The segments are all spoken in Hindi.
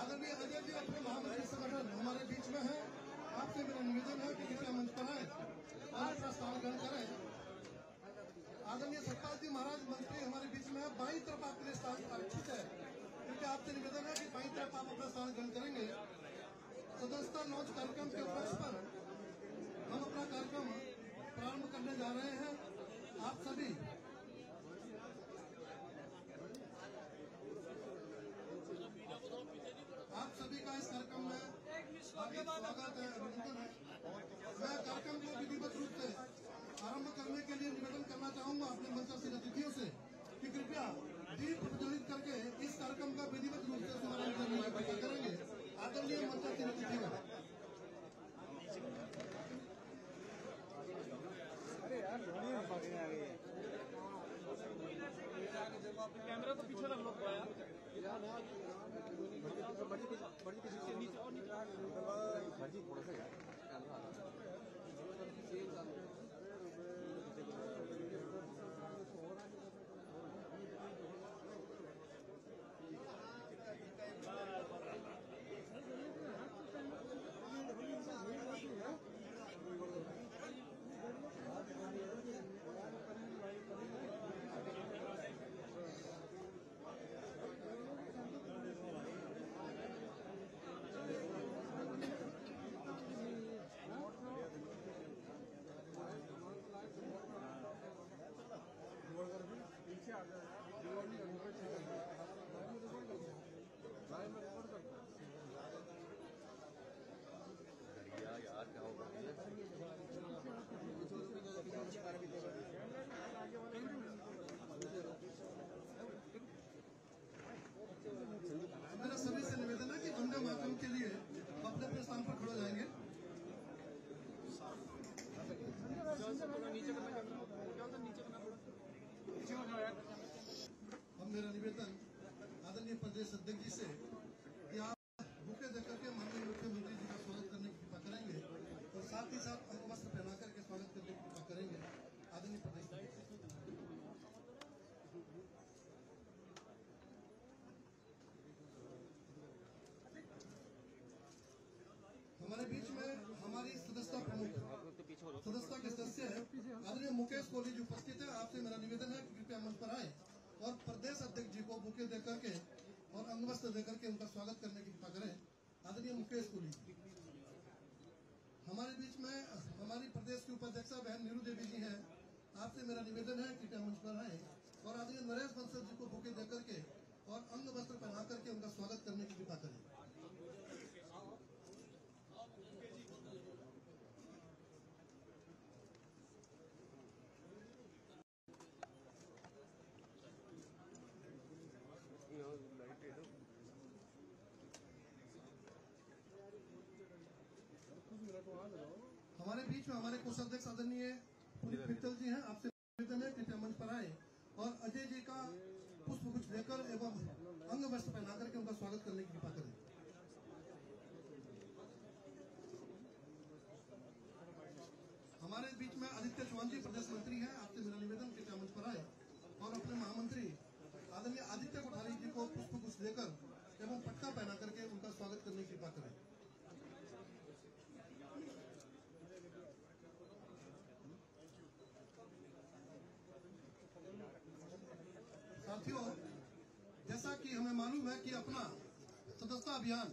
आदरणीय अजय जी अपने महामंत्री संगठन हमारे बीच में है। आपसे मेरा निवेदन है कि कृपया मंच पर आए और अपना स्थान ग्रहण करें। आदरणीय सतपाल जी महाराज मंत्री हमारे बीच में है। बाईं तरफ आपके लिए स्थान आरक्षित है। कृपया आपसे निवेदन है कि बाईं तरफ आप अपना स्थान ग्रहण करेंगे। सदस्यता लॉन्च कार्यक्रम के उपलक्ष्य पर हम अपना कार्यक्रम प्रारंभ करने जा रहे हैं। आप सभी का इस कार्यक्रम में स्वागत है, अभिनंदन है। मैं कार्यक्रम को विधिवत रूप से आरंभ करने के लिए निवेदन करना चाहूंगा अपने मंचासीन अतिथियों से कि कृपया दीप प्रज्वलित करके इस कार्यक्रम का विधिवत रूप से शुभारंभ करने की कृपा करेंगे। आदरणीय मंचासीन अतिथियों, अरे यार कैमरा तो पीछे रख लो बड़ी थोड़ा सा पीछे आ जाए यार क्या होगा मेरा सभी से निवेदन है कि वंदे मातरम के लिए अपने अपने स्थान पर खड़े हो जाएंगे। अब मेरा निवेदन आदरणीय प्रदेश अध्यक्ष जी से कि आप बुके देकर के माननीय मुख्यमंत्री जी का स्वागत करने की कृपा करेंगे और साथ ही साथ अंग वस्त्र पहना करके स्वागत करने की कृपा करेंगे। आदरणीय प्रदेश अध्यक्ष हमारे बीच में हमारी सदस्यता प्रमुख सदस्यता के सदस्य है आदरणीय मुकेश कोहली जी उपस्थित है। आपसे मेरा निवेदन है कि कृपया मंच पर आए और प्रदेश अध्यक्ष जी को बुके देकर के और अंगवस्त्र देकर के उनका स्वागत करने की कृपा करें। आदरणीय मुकेश कोहली जी हमारे बीच में हमारी प्रदेश की उपाध्यक्षा बहन नीरू देवी जी हैं। आपसे मेरा निवेदन है कृपया मंच पर आए और आदरणीय नरेश बंसल जी को बुके देकर के और अंग वस्त्र पहना करके उनका स्वागत करने की कृपा करें। हमारे बीच में हमारे कोषाध्यक्ष आदरणीय पुनीत मित्तल जी हैं। आपसे निवेदन है कृपया मंच पर आए और अजय जी का पुष्प गुच्छ देकर एवं अंग वस्त्र पहना करके उनका स्वागत करने की कृपा करें। हमारे बीच में आदित्य चौहान जी प्रदेश मंत्री हैं। आपसे मेरा निवेदन कृपया मंच पर आए और अपने महामंत्री आदरणीय आदित्य कोठारी जी को पुष्प गुच्छ देकर एवं पटका पहना करके उनका स्वागत करने की कृपा करें। साथियों, जैसा कि हमें मालूम है कि अपना सदस्यता अभियान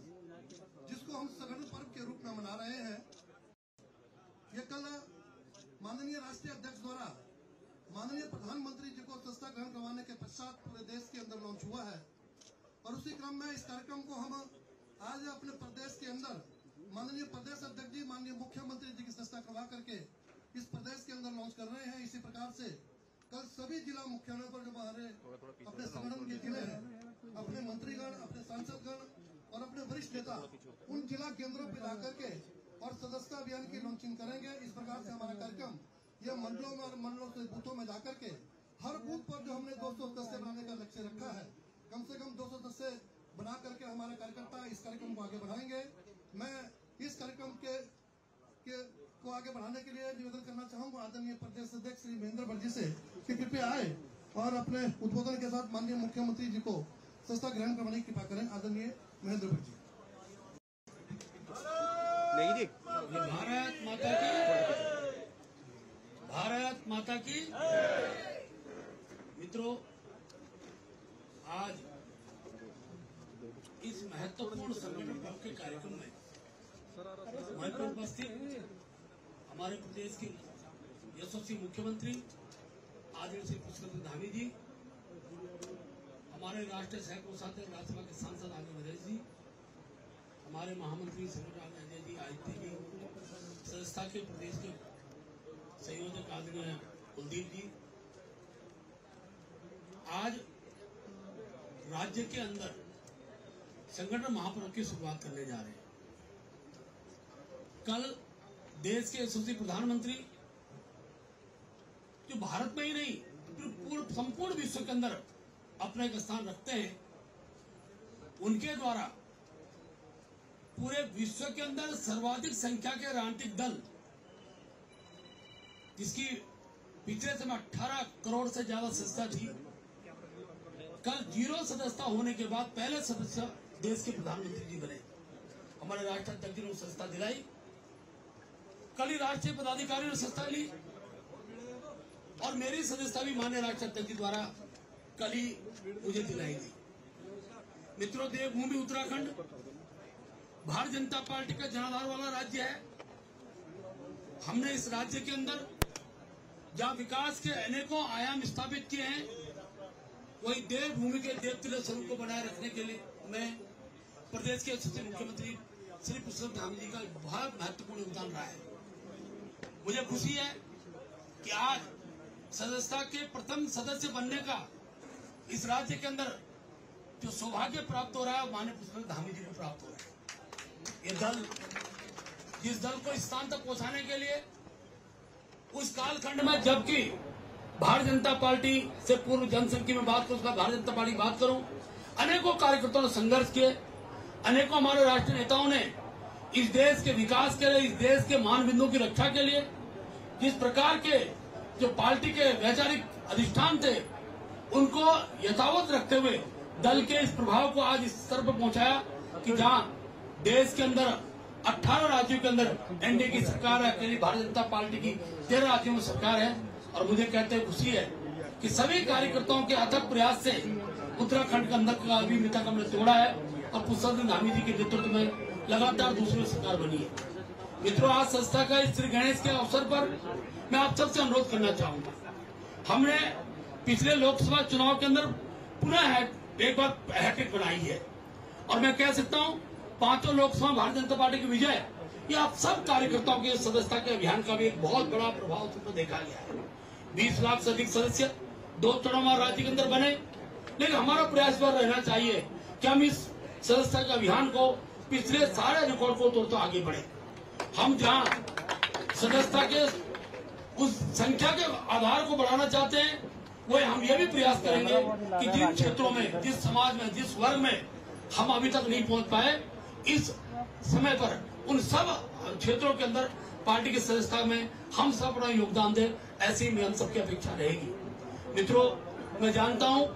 जिसको हम सघन पर्व के रूप में मना रहे हैं, ये कल माननीय राष्ट्रीय अध्यक्ष द्वारा माननीय प्रधानमंत्री जी को सदस्यता ग्रहण करवाने के पश्चात पूरे देश के अंदर लॉन्च हुआ है और उसी क्रम में इस कार्यक्रम को हम आज अपने प्रदेश के अंदर माननीय प्रदेश अध्यक्ष जी माननीय मुख्यमंत्री जी की सदस्यता करवा करके इस प्रदेश के अंदर लॉन्च कर रहे हैं। इसी प्रकार से कल सभी जिला मुख्यालयों पर जो हमारे अपने संगठन के जिले हैं, अपने मंत्रीगण, अपने सांसदगण और अपने वरिष्ठ नेता उन जिला केंद्रों पर जाकर के और सदस्यता अभियान की लॉन्चिंग करेंगे। इस प्रकार से हमारा कार्यक्रम यह मंडलों में और मंडलों से बूथों में जाकर के हर बूथ पर जो हमने 200 सदस्य बनाने का लक्ष्य रखा है, कम से कम 200 सदस्य बना करके हमारे कार्यकर्ता इस कार्यक्रम को आगे बढ़ाएंगे। मैं इस कार्यक्रम को आगे बढ़ाने के लिए निवेदन करना चाहूंगा आदरणीय प्रदेश अध्यक्ष श्री महेंद्र भट्ट जी से कि कृपया आए और अपने उद्बोधन के साथ माननीय मुख्यमंत्री जी को सदस्यता ग्रहण करवाने की कृपा करें। आदरणीय महेंद्र भट्ट जी। भारत माता की मित्रों, आज इस महत्वपूर्ण संगठन पर्व के कार्यक्रम में वहीं पर उपस्थित हमारे प्रदेश के यशस्वी मुख्यमंत्री आदरणीय श्री पुष्कर धामी जी, हमारे राष्ट्रीय सह कोषाध्यक्ष राज्यसभा के सांसद आगे मधेश जी, हमारे महामंत्री संगठन अजय जी, आदित्य जी, संस्था के प्रदेश के संयोजक आदरणीय कुलदीप जी, आज राज्य के अंदर संगठन महापर्व की शुरुआत करने जा रहे हैं। कल देश के यशस्वी प्रधानमंत्री जो भारत में ही नहीं संपूर्ण विश्व के अंदर अपना एक स्थान रखते हैं, उनके द्वारा पूरे विश्व के अंदर सर्वाधिक संख्या के राजनीतिक दल, जिसकी पिछले समय 18 करोड़ से ज्यादा सदस्यता थी, कल 0 सदस्यता होने के बाद पहले सदस्य देश के प्रधानमंत्री जी बने। हमारे राष्ट्रीय अध्यक्ष जी ने सदस्यता दिलाई। कल ही राष्ट्रीय पदाधिकारी ने सदस्यता ली और मेरी सदस्यता भी माननीय राष्ट्रीय अध्यक्ष जी द्वारा कल ही मुझे दिलाई गई। मित्रों, देवभूमि उत्तराखंड भारतीय जनता पार्टी का जनाधार वाला राज्य है। हमने इस राज्य के अंदर जहां विकास के अनेकों आयाम स्थापित किए हैं, वही देवभूमि के देवतुल्य स्वरूप को बनाए रखने के लिए मैं प्रदेश के यशस्वी मुख्यमंत्री श्री पुष्कर धामी जी का बहुत महत्वपूर्ण योगदान रहा है। मुझे खुशी है कि आज सदस्यता के प्रथम सदस्य बनने का इस राज्य के अंदर जो सौभाग्य प्राप्त हो रहा है, माननीय पुष्कर धामी जी को प्राप्त हो रहा है। ये दल, जिस दल को इस स्थान तक पहुंचाने के लिए उस कालखंड में, जबकि भारतीय जनता पार्टी से पूर्व जनसंघ की मैं बात करूं, उसका भारतीय जनता पार्टी की बात करूं, अनेकों कार्यकर्ताओं ने संघर्ष किए, अनेकों हमारे राष्ट्रीय नेताओं ने इस देश के विकास के लिए, इस देश के मान बिंदुओं की रक्षा के लिए जिस प्रकार के जो पार्टी के वैचारिक अधिष्ठान थे, उनको यथावत रखते हुए दल के इस प्रभाव को आज इस स्तर पर पहुंचाया कि जहां देश के अंदर 18 राज्यों के अंदर एनडीए की सरकार है, अकेली भारतीय जनता पार्टी की 13 राज्यों में सरकार है। और मुझे कहते हुए खुशी है कि सभी कार्यकर्ताओं के अथक प्रयास से उत्तराखंड के अंदर का अभिमिता का हमने तोड़ा है और पुष्कर धामी जी के नेतृत्व में लगातार दूसरी सरकार बनी है। मित्रों, आज संस्था का इस श्री गणेश के अवसर पर मैं आप सबसे अनुरोध करना चाहूंगा। हमने पिछले लोकसभा चुनाव के अंदर पुनः एक बार हैट्रिक बनाई है और मैं कह सकता हूं 5 लोकसभा भारतीय जनता पार्टी की विजय, ये आप सब कार्यकर्ताओं के सदस्यता के अभियान का भी एक बहुत बड़ा प्रभाव उसमें देखा गया है। 20 लाख से अधिक सदस्य 2 चुनाव राज्य के अंदर बने, लेकिन हमारा प्रयास पर रहना चाहिए कि हम इस सदस्यता के अभियान को पिछले सारे रिकॉर्ड को तोड़ते आगे बढ़े। हम जहां सदस्यता के उस संख्या के आधार को बढ़ाना चाहते हैं, वही हम ये भी प्रयास करेंगे कि जिन क्षेत्रों में, जिस समाज में, जिस वर्ग में हम अभी तक नहीं पहुंच पाए, इस समय पर उन सब क्षेत्रों के अंदर पार्टी की सदस्यता में हम सब अपना योगदान दें, ऐसी ही हम सबकी अपेक्षा रहेगी। मित्रों, मैं जानता हूं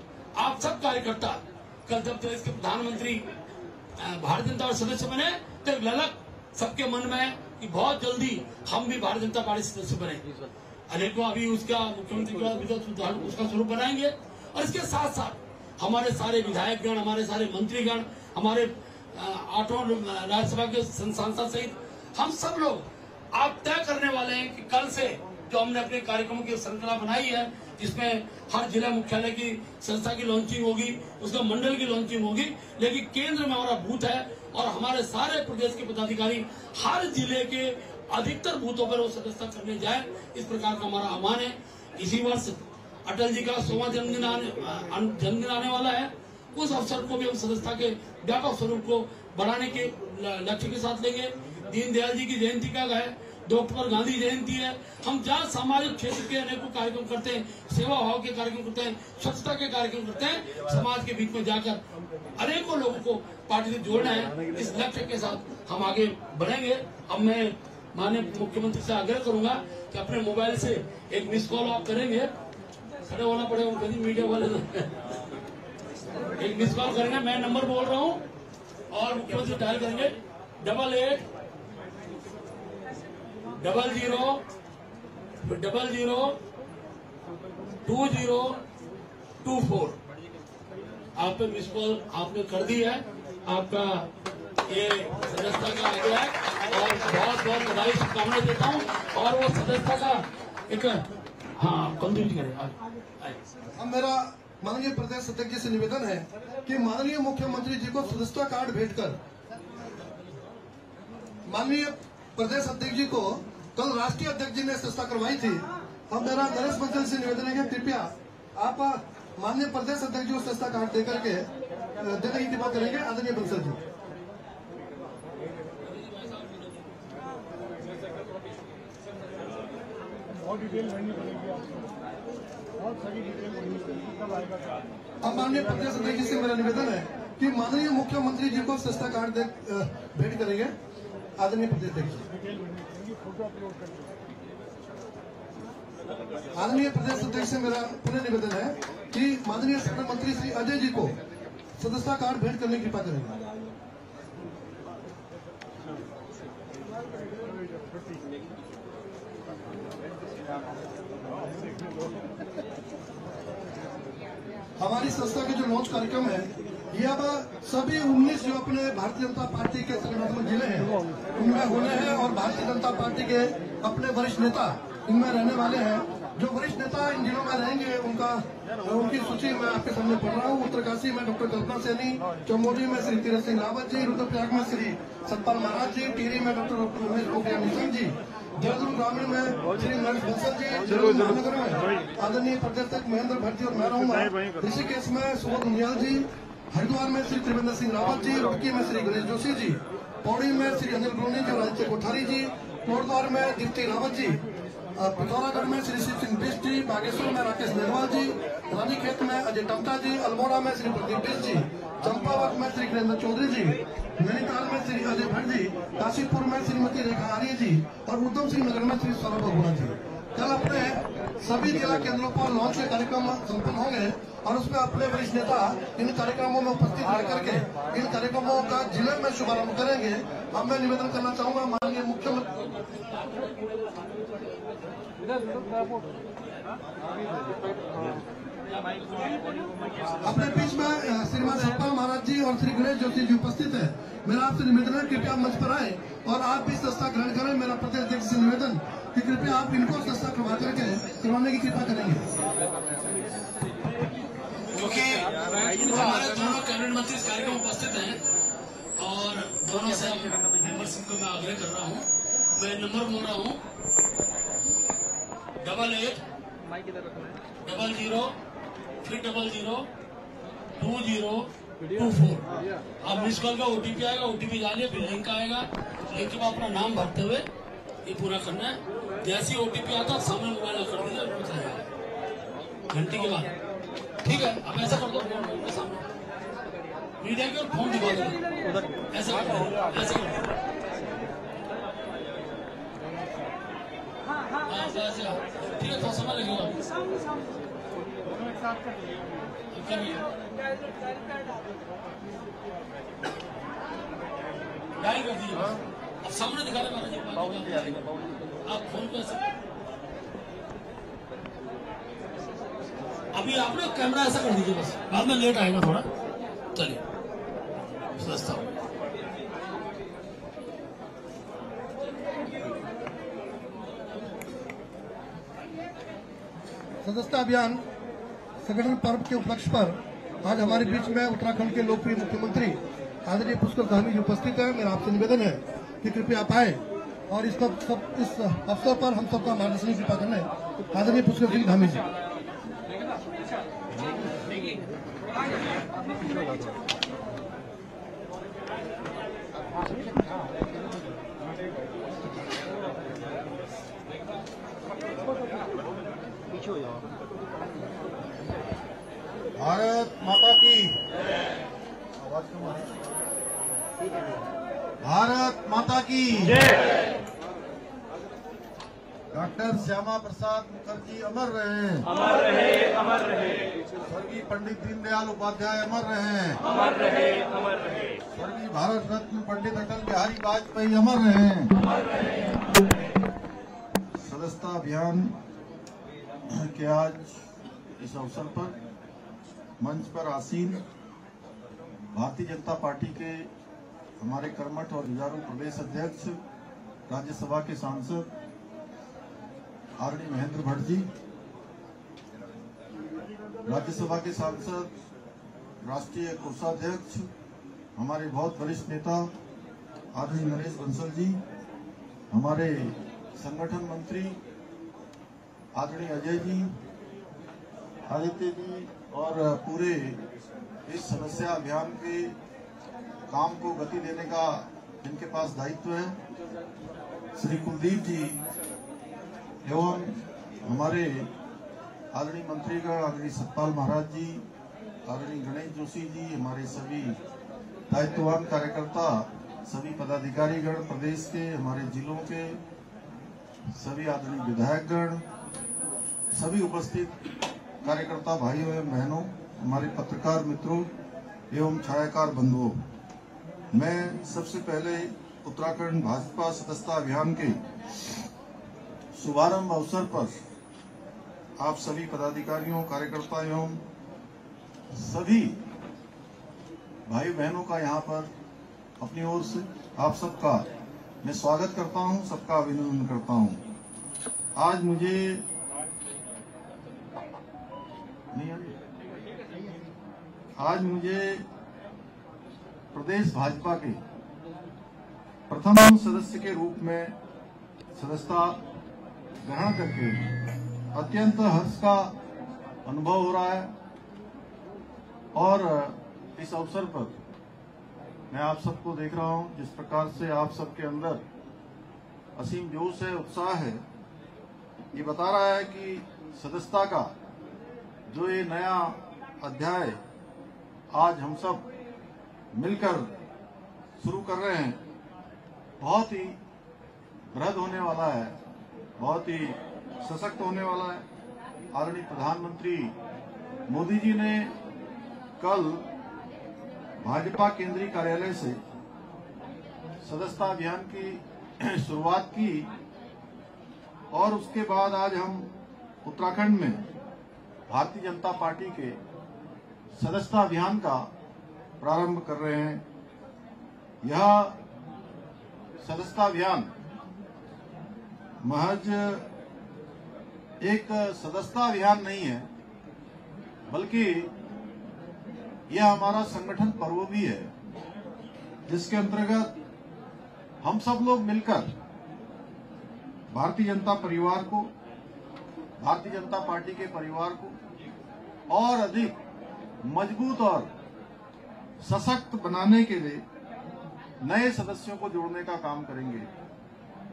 आप सब कार्यकर्ता कल जब देश के प्रधानमंत्री भारतीय जनता पार्टी सदस्य बने तो एक ललक सबके मन में है कि बहुत जल्दी हम भी भारतीय जनता पार्टी सदस्य बने। अनेकों अभी उसका मुख्यमंत्री के उसका स्वरूप बनाएंगे और इसके साथ साथ हमारे सारे विधायकगण, हमारे सारे मंत्रीगण, हमारे 8 राज्यसभा के सांसद सहित हम सब लोग आप तय करने वाले हैं कि कल से जो हमने अपने कार्यक्रमों की श्रृंखला बनाई है, जिसमें हर जिला मुख्यालय की संस्था की लॉन्चिंग होगी, उसका मंडल की लॉन्चिंग होगी, लेकिन केंद्र में हमारा बूथ है और हमारे सारे प्रदेश के पदाधिकारी हर जिले के अधिकतर बूथों पर वो सदस्यता करने जाए, इस प्रकार का हमारा आह्वान है। इसी वर्ष अटल जी का 100वां जन्मदिन आने वाला है। उस अवसर को भी हम सदस्यता के व्यापक स्वरूप को बढ़ाने के लक्ष्य के साथ लेंगे। दीनदयाल जी की जयंती का है, डॉक्टर गांधी जयंती है। हम जहाँ सामाजिक क्षेत्र के अनेकों कार्यक्रम करते हैं, सेवा भाव के कार्यक्रम करते हैं, स्वच्छता के कार्यक्रम करते हैं, समाज के बीच में जाकर अनेकों लोगों को पार्टी से जोड़ना है, इस लक्ष्य के साथ हम आगे बढ़ेंगे। अब मैं माननीय मुख्यमंत्री से आग्रह करूंगा कि अपने मोबाइल से एक मिस कॉल आप करेंगे, खड़े होना पड़ेगा कभी मीडिया वाले एक मिस कॉल करेंगे, मैं नंबर बोल रहा हूँ और मुख्यमंत्री डायल करेंगे 88 002024 आप पे मिस कॉल आपने कर दी है। आपका ये सदस्यता का आ गया है और बहुत बहुत बधाई शुभकामनाएं देता हूँ। और वो सदस्यता का एक कंप्लीट करें। अब मेरा माननीय प्रदेश अध्यक्ष जी से निवेदन है कि माननीय मुख्यमंत्री जी को सदस्यता कार्ड भेंट कर माननीय प्रदेश अध्यक्ष जी को कल राष्ट्रीय अध्यक्ष जी ने सदस्यता करवाई थी। अब मेरा नरेश बंसल से निवेदन है कि कृपया आप माननीय प्रदेश अध्यक्ष जी को सदस्यता कार्ड देकर के देने की कृपा करेंगे। आदरणीय बंसल जी। बहुत डिटेल भरनी पड़ेगी आपको, बहुत सारी डिटेल भरनी पड़ेगी, कब आएगा क्या? अब माननीय प्रदेश अध्यक्ष जी से मेरा निवेदन है कि माननीय मुख्यमंत्री जी को सदस्यता कार्ड भेंट करेंगे। आदरणीय प्रदेश अध्यक्ष जी। डिटेल भरनी पड़ेगी, फोटो अपलोड करनी। आदरणीय प्रदेश अध्यक्ष से मेरा पुनः निवेदन है कि माननीय संगठन मंत्री श्री अजय जी को सदस्यता कार्ड भेंट करने की कृपा करेंगे। हमारी संस्था के जो लॉन्च कार्यक्रम है ये अब सभी 19 जो अपने भारतीय जनता पार्टी के संगठनात्मक जिले हैं उनमें होने हैं और भारतीय जनता पार्टी के अपने वरिष्ठ नेता इनमें रहने वाले हैं। जो वरिष्ठ नेता इन जिलों में रहेंगे उनकी सूची मैं आपके सामने पढ़ रहा हूँ। उत्तरकाशी में डॉक्टर कल्पना सैनी, चमोली में श्री तीरथ सिंह रावत जी, रुद्रप्रयाग में श्री सतपाल महाराज जी, टिहरी में डॉक्टर रमेश पोखरियाल निशंक जी, देहरादून ग्रामीण में श्री नरेश बंसल जी, महानगर में आदरणीय प्रदेश अध्यक्ष महेंद्र भट्ट जी और मैं रहूंगा, ऋषिकेश में सुबोध उनियाल जी, हरिद्वार में श्री त्रिवेंद्र सिंह रावत जी, रुड़की में श्री गणेश जोशी जी, पौड़ी में श्री अनिल ब्रोनी जी और आदित्य कोठारी जी, कोटद्वार में दीप्ति रावत जी, पिथौरागढ़ में श्री शिव सिंह बिष्ट जी, बागेश्वर में राकेश मेघवाल जी, रानीखेत में अजय टमटा जी, अल्मोड़ा में श्री प्रदीप बिष्ट जी, चंपावत में श्री वीरेंद्र चौधरी जी, नैनीताल में श्री अजय भट्ट जी, काशीपुर में श्रीमती रेखा आर्य जी और उधम सिंह नगर में श्री सौरभ बगुड़ा जी। कल अपने सभी जिला केंद्रों पर लॉन्च के कार्यक्रम संपन्न होंगे और उसमें अपने वरिष्ठ नेता इन कार्यक्रमों में उपस्थित रह करके इन कार्यक्रमों का जिले में शुभारंभ करेंगे। अब मैं निवेदन करना चाहूंगा माननीय मुख्यमंत्री अपने बीच में श्रीमान सतपाल महाराज जी और श्री गणेश जोशी जी उपस्थित है। मेरा आपसे निवेदन है कृपया मंच पर आए और आप भी सदस्यता ग्रहण करें। मेरा प्रदेश अध्यक्ष से निवेदन कि कृपया आप इनको सदस्यता करवाने की कृपा करेंगे। क्योंकि हमारे दोनों कैबिनेट मंत्री इस कार्यक्रम में उपस्थित हैं और दोनों से मेंबर्स को मैं आग्रह कर रहा हूँ। मैं नंबर बोल रहा हूँ 8800002024। आप मिस कॉल का OTP आएगा, OTP डालिए, फिर लिंक आएगा, लिंक के बाद अपना नाम भरते हुए ये पूरा करना है। जैसे ही OTP आता है सामने मोबाइल कर दीजिए, घंटे के बाद। ठीक है, अब ऐसा कर दो, सामने मीडिया के फोन दिखा दो, ऐसा कर दो, ऐसा कर दो। ठीक है, थोड़ा समय लगेगा। डायल कर दीजिए, अब सामने दिखा रहे महाराज जी, आप फोन पे अभी आप ना कैमरा ऐसा कर दीजिए, बस बाद में लेट आएगा थोड़ा। चलिए सस्ता सदस्यता अभियान संगठन पर्व के उपलक्ष्य पर आज हमारे बीच में उत्तराखंड के लोकप्रिय मुख्यमंत्री आदरणीय पुष्कर धामी जी उपस्थित है। मेरा आपसे निवेदन है कि कृपया आप आए और इस अवसर पर हम सबका मार्गदर्शन की कृपा करना है। आदरणीय पुष्कर सिंह धामी जी। भारत माता की, भारत माता की डॉक्टर श्यामा प्रसाद मुखर्जी अमर रहे, अमर रहे, अमर रहे। स्वर्गीय पंडित दीनदयाल उपाध्याय अमर रहे, अमर रहे, अमर रहे। स्वर्गीय भारत रत्न पंडित अटल बिहारी वाजपेयी अमर रहे, अमर रहे। सदस्यता अभियान के आज इस अवसर पर मंच पर आसीन भारतीय जनता पार्टी के हमारे कर्मठ और जुझारू प्रदेश अध्यक्ष, राज्यसभा के सांसद आदरणीय महेंद्र भट्ट जी, राज्यसभा के सांसद, राष्ट्रीय कोषाध्यक्ष, हमारे बहुत वरिष्ठ नेता आदरणीय नरेश बंसल जी, हमारे संगठन मंत्री आदरणीय अजय जी, आदित्य जी और पूरे इस समस्या अभियान के काम को गति देने का जिनके पास दायित्व है, श्री कुलदीप जी एवं हमारे आदरणीय मंत्रीगण, आदरणीय सतपाल महाराज जी, आदरणीय गणेश जोशी जी, हमारे सभी दायित्ववान कार्यकर्ता, सभी पदाधिकारीगण, प्रदेश के, हमारे जिलों के सभी आदरणीय विधायकगण, सभी उपस्थित कार्यकर्ता भाइयों एवं बहनों, हमारे पत्रकार मित्रों एवं छायाकार बंधुओं, मैं सबसे पहले उत्तराखंड भाजपा सदस्यता अभियान के शुभारंभ अवसर पर आप सभी पदाधिकारियों, कार्यकर्ता एवं सभी भाई बहनों का यहाँ पर अपनी ओर से आप सबका मैं स्वागत करता हूँ, सबका अभिनंदन करता हूँ। आज मुझे प्रदेश भाजपा के प्रथम सदस्य के रूप में सदस्यता ग्रहण करके अत्यंत हर्ष का अनुभव हो रहा है और इस अवसर पर मैं आप सबको देख रहा हूं, जिस प्रकार से आप सबके अंदर असीम जोश है, उत्साह है, ये बता रहा है कि सदस्यता का जो ये नया अध्याय आज हम सब मिलकर शुरू कर रहे हैं, बहुत ही बृहद होने वाला है, बहुत ही सशक्त होने वाला है। आदरणीय प्रधानमंत्री मोदी जी ने कल भाजपा केंद्रीय कार्यालय से सदस्यता अभियान की शुरुआत की और उसके बाद आज हम उत्तराखंड में भारतीय जनता पार्टी के सदस्यता अभियान का प्रारंभ कर रहे हैं। यह सदस्यता अभियान महज एक सदस्यता अभियान नहीं है, बल्कि यह हमारा संगठन पर्व भी है, जिसके अंतर्गत हम सब लोग मिलकर भारतीय जनता परिवार को, भारतीय जनता पार्टी के परिवार को और अधिक मजबूत और सशक्त बनाने के लिए नए सदस्यों को जोड़ने का काम करेंगे।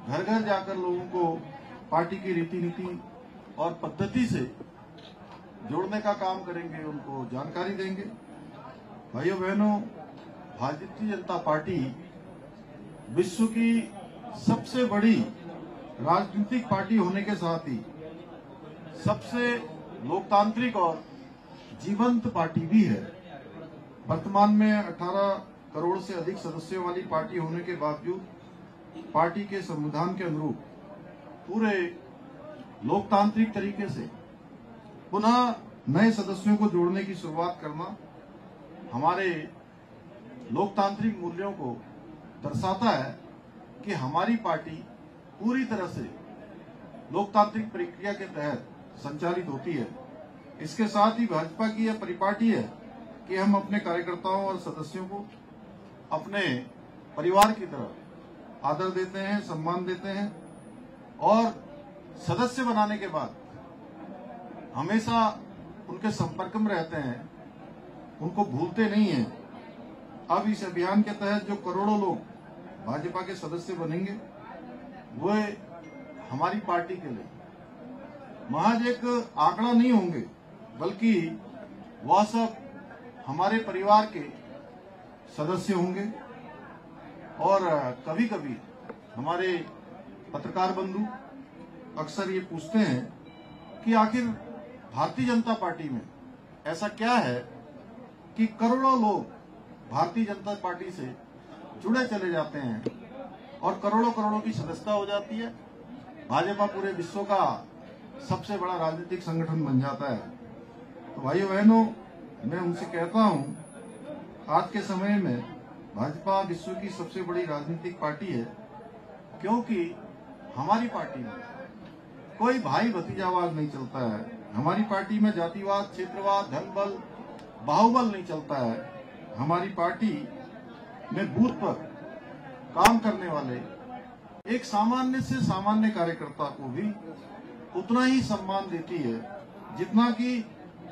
घर घर जाकर लोगों को पार्टी की रीति नीति और पद्धति से जोड़ने का काम करेंगे, उनको जानकारी देंगे। भाइयों बहनों, भारतीय जनता पार्टी विश्व की सबसे बड़ी राजनीतिक पार्टी होने के साथ ही सबसे लोकतांत्रिक और जीवंत पार्टी भी है। वर्तमान में 18 करोड़ से अधिक सदस्यों वाली पार्टी होने के बावजूद पार्टी के संविधान के अनुरूप पूरे लोकतांत्रिक तरीके से पुनः नए सदस्यों को जोड़ने की शुरुआत करना हमारे लोकतांत्रिक मूल्यों को दर्शाता है कि हमारी पार्टी पूरी तरह से लोकतांत्रिक प्रक्रिया के तहत संचालित होती है। इसके साथ ही भाजपा की यह परिपाटी है कि हम अपने कार्यकर्ताओं और सदस्यों को अपने परिवार की तरह आदर देते हैं, सम्मान देते हैं और सदस्य बनाने के बाद हमेशा उनके संपर्क में रहते हैं, उनको भूलते नहीं हैं। अब इस अभियान के तहत जो करोड़ों लोग भाजपा के सदस्य बनेंगे, वे हमारी पार्टी के लिए महज एक आंकड़ा नहीं होंगे, बल्कि वह सब हमारे परिवार के सदस्य होंगे। और कभी कभी हमारे पत्रकार बंधु अक्सर ये पूछते हैं कि आखिर भारतीय जनता पार्टी में ऐसा क्या है कि करोड़ों लोग भारतीय जनता पार्टी से जुड़े चले जाते हैं और करोड़ों करोड़ों की सदस्यता हो जाती है। भाजपा पूरे विश्व का सबसे बड़ा राजनीतिक संगठन बन जाता है। तो भाइयों बहनों, मैं उनसे कहता हूं, आज के समय में भाजपा विश्व की सबसे बड़ी राजनीतिक पार्टी है, क्योंकि हमारी पार्टी में कोई भाई भतीजावाद नहीं चलता है। हमारी पार्टी में जातिवाद, क्षेत्रवाद, धनबल, बाहुबल नहीं चलता है। हमारी पार्टी में बूथ पर काम करने वाले एक सामान्य से सामान्य कार्यकर्ता को भी उतना ही सम्मान देती है जितना कि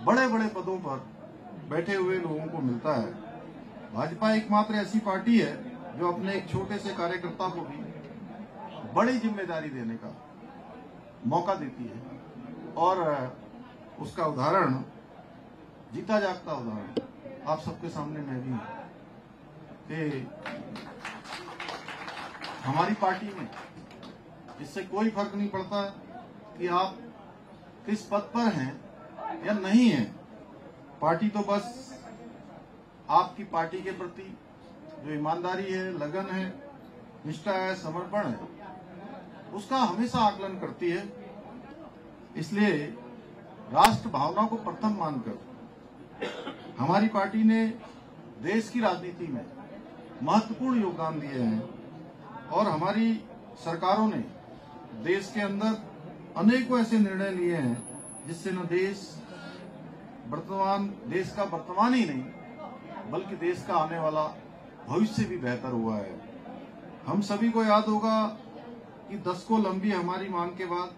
बड़े बड़े पदों पर बैठे हुए लोगों को मिलता है। भाजपा एकमात्र ऐसी पार्टी है जो अपने एक छोटे से कार्यकर्ता को भी बड़ी जिम्मेदारी देने का मौका देती है, और उसका उदाहरण, जीता जागता उदाहरण आप सबके सामने मैं भी हूं कि हमारी पार्टी में इससे कोई फर्क नहीं पड़ता कि आप किस पद पर हैं या नहीं हैं। पार्टी तो बस आपकी पार्टी के प्रति जो ईमानदारी है, लगन है, निष्ठा है, समर्पण है, उसका हमेशा आकलन करती है। इसलिए राष्ट्र भावना को प्रथम मानकर हमारी पार्टी ने देश की राजनीति में महत्वपूर्ण योगदान दिए हैं, और हमारी सरकारों ने देश के अंदर अनेकों ऐसे निर्णय लिए हैं जिससे न देश का वर्तमान ही नहीं बल्कि देश का आने वाला भविष्य भी बेहतर हुआ है। हम सभी को याद होगा कि दशकों लंबी हमारी मांग के बाद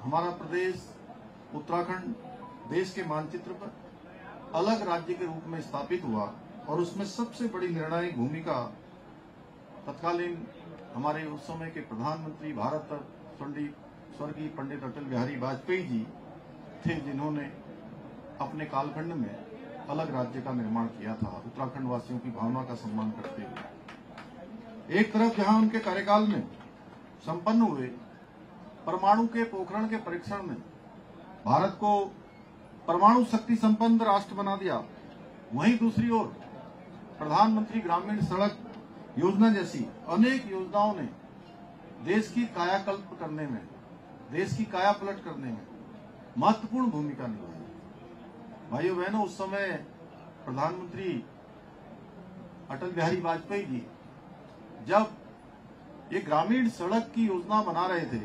हमारा प्रदेश उत्तराखंड देश के मानचित्र पर अलग राज्य के रूप में स्थापित हुआ, और उसमें सबसे बड़ी निर्णायक भूमिका तत्कालीन हमारे उस समय के प्रधानमंत्री भारत स्वर्गीय पंडित अटल बिहारी वाजपेयी जी थे, जिन्होंने अपने कालखंड में अलग राज्य का निर्माण किया था, उत्तराखंड वासियों की भावना का सम्मान करते हुए। एक तरफ जहां उनके कार्यकाल में संपन्न हुए परमाणु के पोखरण के परीक्षण में भारत को परमाणु शक्ति संपन्न राष्ट्र बना दिया, वहीं दूसरी ओर प्रधानमंत्री ग्रामीण सड़क योजना जैसी अनेक योजनाओं ने देश की कायाकल्प करने में, देश की काया पलट करने में महत्वपूर्ण भूमिका निभाई। भाइयों बहनों, उस समय प्रधानमंत्री अटल बिहारी वाजपेयी जी जब ये ग्रामीण सड़क की योजना बना रहे थे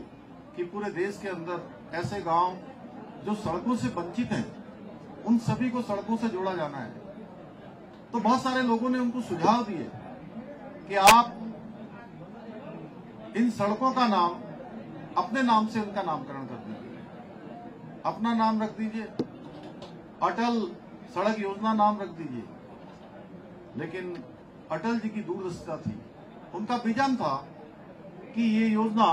कि पूरे देश के अंदर ऐसे गांव जो सड़कों से वंचित हैं, उन सभी को सड़कों से जोड़ा जाना है, तो बहुत सारे लोगों ने उनको सुझाव दिए कि आप इन सड़कों का नाम अपने नाम से उनका नामकरण कर दीजिए, अपना नाम रख दीजिए, अटल सड़क योजना नाम रख दीजिए। लेकिन अटल जी की दूरदर्शिता थी, उनका विजन था कि ये योजना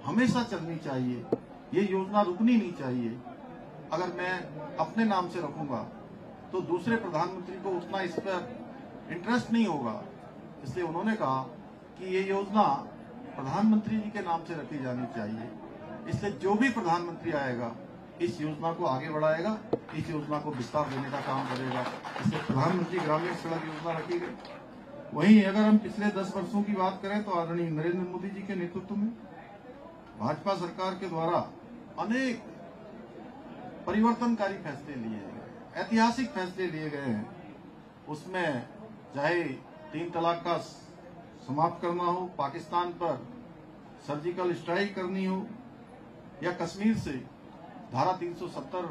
हमेशा चलनी चाहिए, ये योजना रुकनी नहीं चाहिए। अगर मैं अपने नाम से रखूंगा तो दूसरे प्रधानमंत्री को उतना इस पर इंटरेस्ट नहीं होगा, इसलिए उन्होंने कहा कि ये योजना प्रधानमंत्री जी के नाम से रखी जानी चाहिए। इसलिए जो भी प्रधानमंत्री आएगा इस योजना को आगे बढ़ाएगा, इस योजना को विस्तार देने का काम करेगा। इसलिए प्रधानमंत्री ग्रामीण सड़क योजना रखी गई। वहीं अगर हम पिछले 10 वर्षों की बात करें तो आदरणीय नरेंद्र मोदी जी के नेतृत्व में भाजपा सरकार के द्वारा अनेक परिवर्तनकारी फैसले लिए गए, ऐतिहासिक फैसले लिए गए हैं। उसमें चाहे 3 तलाक का समाप्त करना हो, पाकिस्तान पर सर्जिकल स्ट्राइक करनी हो, या कश्मीर से धारा 370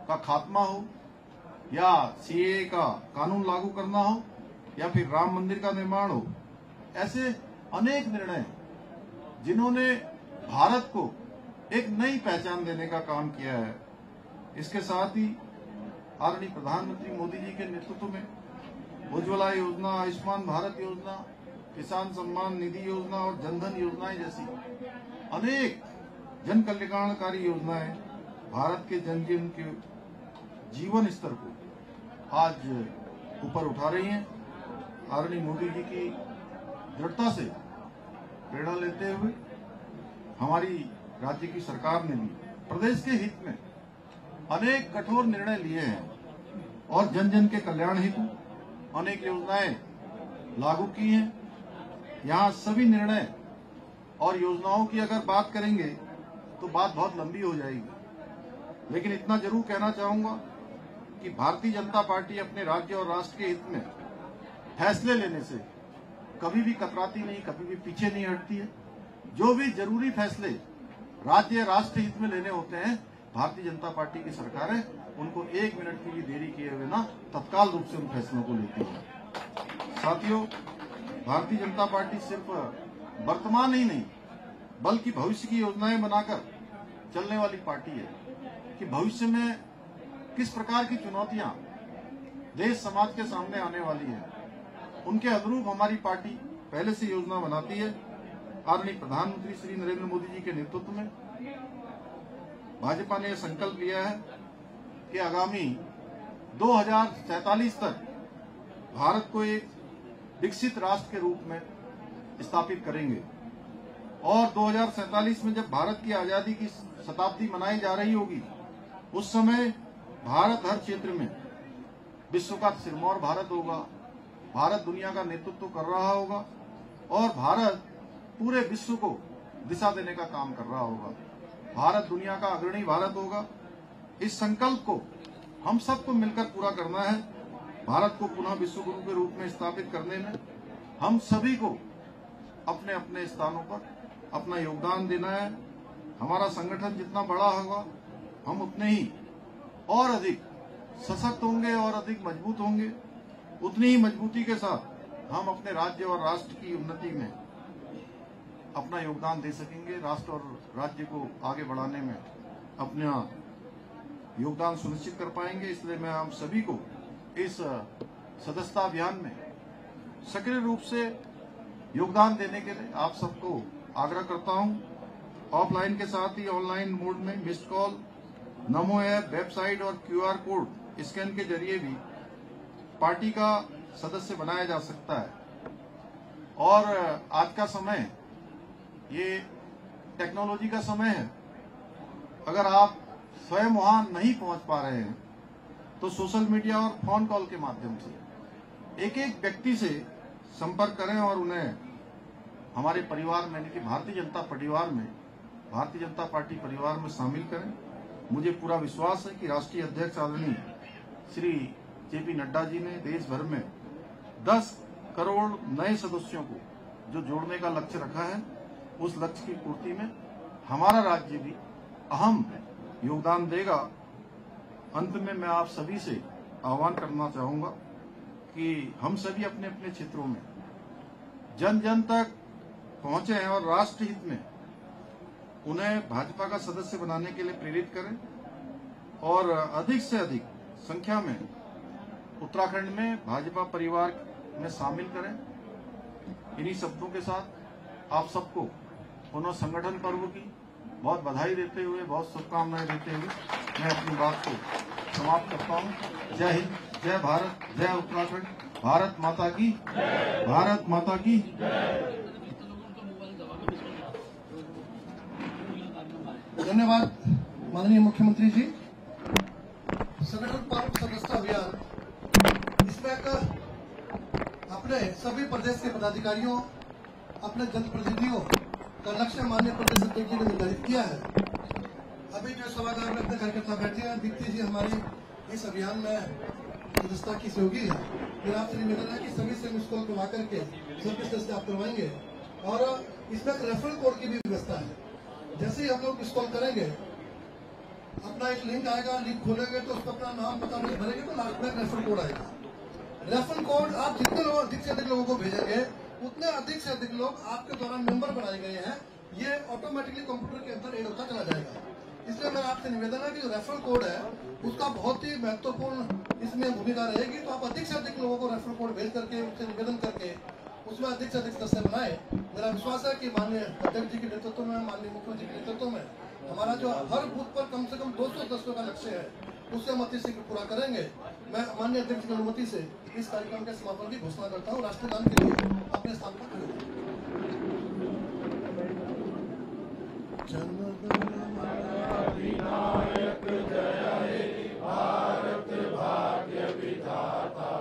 का खात्मा हो, या सीएए का कानून लागू करना हो, या फिर राम मंदिर का निर्माण हो, ऐसे अनेक निर्णय जिन्होंने भारत को एक नई पहचान देने का काम किया है। इसके साथ ही आदरणीय प्रधानमंत्री मोदी जी के नेतृत्व में उज्ज्वला योजना, आयुष्मान भारत योजना, किसान सम्मान निधि योजना और जनधन योजनाएं जैसी अनेक जन कल्याणकारी योजनाएं भारत के जन जीवन के जीवन स्तर को आज ऊपर उठा रही हैं। आदरणीय मोदी जी की दृढ़ता से प्रेरणा लेते हुए हमारी राज्य की सरकार ने भी प्रदेश के हित में अनेक कठोर निर्णय लिए हैं और जन जन के कल्याण हेतु अनेक योजनाएं लागू की हैं। यहाँ सभी निर्णय और योजनाओं की अगर बात करेंगे तो बात बहुत लंबी हो जाएगी। लेकिन इतना जरूर कहना चाहूंगा कि भारतीय जनता पार्टी अपने राज्य और राष्ट्र के हित में फैसले लेने से कभी भी कतराती नहीं, कभी भी पीछे नहीं हटती है। जो भी जरूरी फैसले राज्य राष्ट्र हित में लेने होते हैं, भारतीय जनता पार्टी की सरकारें उनको 1 मिनट की भी देरी किए बिना तत्काल रूप से उन फैसलों को लेती है। साथियों, भारतीय जनता पार्टी सिर्फ वर्तमान ही नहीं बल्कि भविष्य की योजनाएं बनाकर चलने वाली पार्टी है कि भविष्य में किस प्रकार की चुनौतियां देश समाज के सामने आने वाली है, उनके अनुरूप हमारी पार्टी पहले से योजना बनाती है। आदरणीय प्रधानमंत्री श्री नरेंद्र मोदी जी के नेतृत्व में भाजपा ने यह संकल्प लिया है कि आगामी 2047 तक भारत को एक विकसित राष्ट्र के रूप में स्थापित करेंगे और 2047 में जब भारत की आजादी की शताब्दी मनाई जा रही होगी, उस समय भारत हर क्षेत्र में विश्व का सिरमौर भारत होगा। भारत दुनिया का नेतृत्व कर रहा होगा और भारत पूरे विश्व को दिशा देने का काम कर रहा होगा। भारत दुनिया का अग्रणी भारत होगा। इस संकल्प को हम सबको मिलकर पूरा करना है। भारत को पुनः विश्व गुरु के रूप में स्थापित करने में हम सभी को अपने अपने स्थानों पर अपना योगदान देना है। हमारा संगठन जितना बड़ा होगा, हम उतने ही और अधिक सशक्त होंगे और अधिक मजबूत होंगे। उतनी ही मजबूती के साथ हम अपने राज्य और राष्ट्र की उन्नति में अपना योगदान दे सकेंगे। राष्ट्र और राज्य को आगे बढ़ाने में अपना योगदान सुनिश्चित कर पाएंगे। इसलिए मैं आप सभी को इस सदस्यता अभियान में सक्रिय रूप से योगदान देने के लिए आप सबको आग्रह करता हूं। ऑफलाइन के साथ ही ऑनलाइन मोड में मिस्ड कॉल, नमो ऐप, वेबसाइट और QR कोड स्कैन के जरिए भी पार्टी का सदस्य बनाया जा सकता है। और आज का समय ये टेक्नोलॉजी का समय है। अगर आप स्वयं वहां नहीं पहुंच पा रहे हैं तो सोशल मीडिया और फोन कॉल के माध्यम से एक एक व्यक्ति से संपर्क करें और उन्हें हमारे परिवार में, यानी कि भारतीय जनता पार्टी परिवार में शामिल करें। मुझे पूरा विश्वास है कि राष्ट्रीय अध्यक्ष आदरणीय श्री JP नड्डा जी ने देश भर में 10 करोड़ नए सदस्यों को जो जोड़ने का लक्ष्य रखा है, उस लक्ष्य की पूर्ति में हमारा राज्य भी अहम योगदान देगा। अंत में मैं आप सभी से आह्वान करना चाहूंगा कि हम सभी अपने अपने क्षेत्रों में जन जन तक पहुंचे हैं और राष्ट्र हित में उन्हें भाजपा का सदस्य बनाने के लिए प्रेरित करें और अधिक से अधिक संख्या में उत्तराखंड में भाजपा परिवार में शामिल करें। इन्हीं शब्दों के साथ आप सबको पुनः संगठन पर्व की बहुत बधाई देते हुए, बहुत शुभकामनाएं देते हुए मैं अपनी बात को समाप्त करता हूं। जय हिंद, जय भारत, जय उत्तराखंड। भारत माता की, भारत माता की। धन्यवाद माननीय मुख्यमंत्री जी। संगठन पर्व सदस्यता अभियान, इसमें अपने सभी प्रदेश के पदाधिकारियों, अपने जनप्रतिनिधियों का लक्ष्य माननीय प्रदेश अध्यक्ष जी ने निर्धारित किया है। अभी जो सभागार में अपने कार्यकर्ता बैठे हैं, दीप्ति जी हमारी इस अभियान में सदस्यता की सहयोगी है। मेरा आपसे निवेदन है कि सभी से मिस कॉल करवा करके सभी सदस्य आप करवाएंगे। और इसमें एक रेफरल कोड की भी व्यवस्था है। जैसे ही हम लोग मिस कॉल करेंगे, अपना एक लिंक आएगा, लिंक खोलेंगे तो उस पर अपना नाम पता भरेंगे तो लास्ट में रेफरल कोड आएगा। रेफरल कोड आप जितने लोग अधिक से अधिक लोगों को भेजेंगे, उतने अधिक से अधिक लोग आपके द्वारा मेंबर बनाए गए हैं, ये ऑटोमेटिकली कंप्यूटर के अंदर ऐड होता चला जाएगा। इसलिए मेरा आपसे निवेदन है कि जो रेफरल कोड है उसका बहुत ही महत्वपूर्ण इसमें भूमिका रहेगी। तो आप अधिक से अधिक लोगों को रेफरल कोड भेज करके, उससे निवेदन करके उसमें अधिक से अधिक सदस्य बनाए। मेरा विश्वास है कि माननीय अध्यक्ष जी के नेतृत्व में, माननीय मुख्यमंत्री के नेतृत्व में हमारा जो हर बूथ पर कम से कम 200 सदस्यों का लक्ष्य है, उसे हम अति शीघ्र पूरा करेंगे। मैं माननीय अध्यक्ष की अनुमति से इस कार्यक्रम के समापन की घोषणा करता हूँ। राष्ट्रगान के लिए अपने स्थान पर खड़े हों। विनायक जय हे भारत भाग्य विधाता,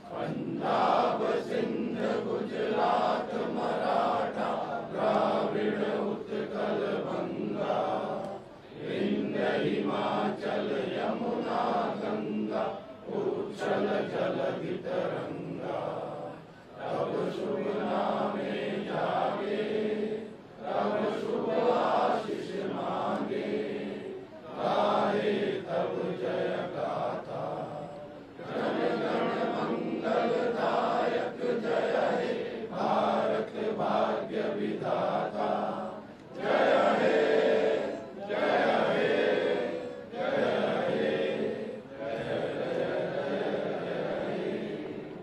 पंजाब सिंध गुजरात मराठा द्राविड़ उत्कल बंगा।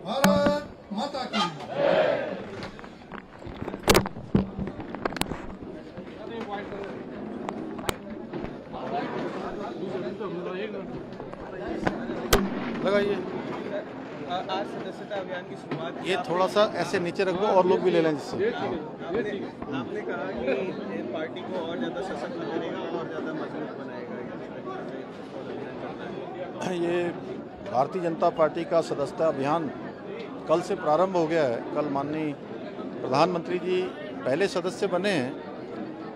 भारत माता की। लगाइए। आज सदस्यता अभियान की शुरुआत ये थोड़ा सा ऐसे नीचे रख दो और लोग भी ले लें जिससे। आपने कहा कि पार्टी को और ज़्यादा सशक्त करेगा और ज़्यादा मजबूत बनाएगा। ये भारतीय जनता पार्टी का सदस्यता अभियान कल से प्रारंभ हो गया है। कल माननीय प्रधानमंत्री जी पहले सदस्य बने हैं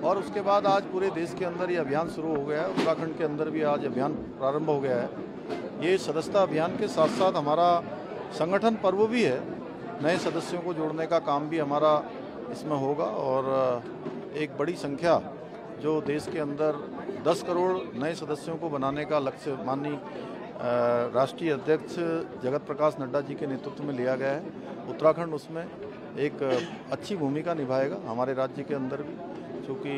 और उसके बाद आज पूरे देश के अंदर ये अभियान शुरू हो गया है। उत्तराखंड के अंदर भी आज अभियान प्रारंभ हो गया है। ये सदस्यता अभियान के साथ साथ हमारा संगठन पर्व भी है। नए सदस्यों को जोड़ने का काम भी हमारा इसमें होगा और एक बड़ी संख्या जो देश के अंदर 10 करोड़ नए सदस्यों को बनाने का लक्ष्य माननीय राष्ट्रीय अध्यक्ष जगत प्रकाश नड्डा जी के नेतृत्व में लिया गया है। उत्तराखंड उसमें एक अच्छी भूमिका निभाएगा हमारे राज्य के अंदर भी, क्योंकि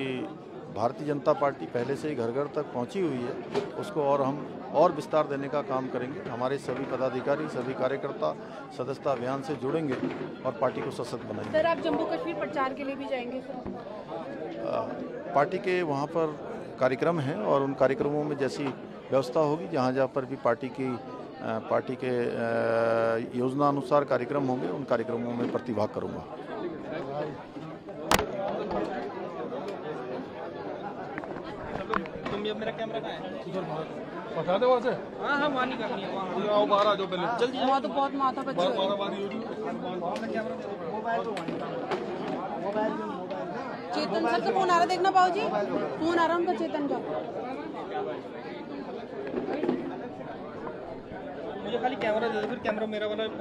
भारतीय जनता पार्टी पहले से ही घर घर तक पहुंची हुई है। उसको और हम और विस्तार देने का काम करेंगे। हमारे सभी पदाधिकारी सभी कार्यकर्ता सदस्यता अभियान से जुड़ेंगे और पार्टी को सशक्त बनाएंगे। सर, आप जम्मू कश्मीर प्रचार के लिए भी जाएंगे सर? पार्टी के वहाँ पर कार्यक्रम हैं और उन कार्यक्रमों में जैसी व्यवस्था होगी, जहाँ जहाँ पर भी पार्टी के योजना अनुसार कार्यक्रम होंगे, उन कार्यक्रमों में प्रतिभाग करूँगा। मेरा कैमरा कहाँ है? बता दो वहाँ से। हाँ हाँ, वहाँ नहीं करनी है, वहाँ आओ बाहर आ जाओ पहले। जल्दी वहाँ तो बहुत माथा पच्ची हो रही है। चेतन सर का फोन आ रहा, देखना पाओ जी, फोन आ रहा उनका चेतन का। मुझे खाली कैमरा दे दो, फिर कैमरा मेरा वाला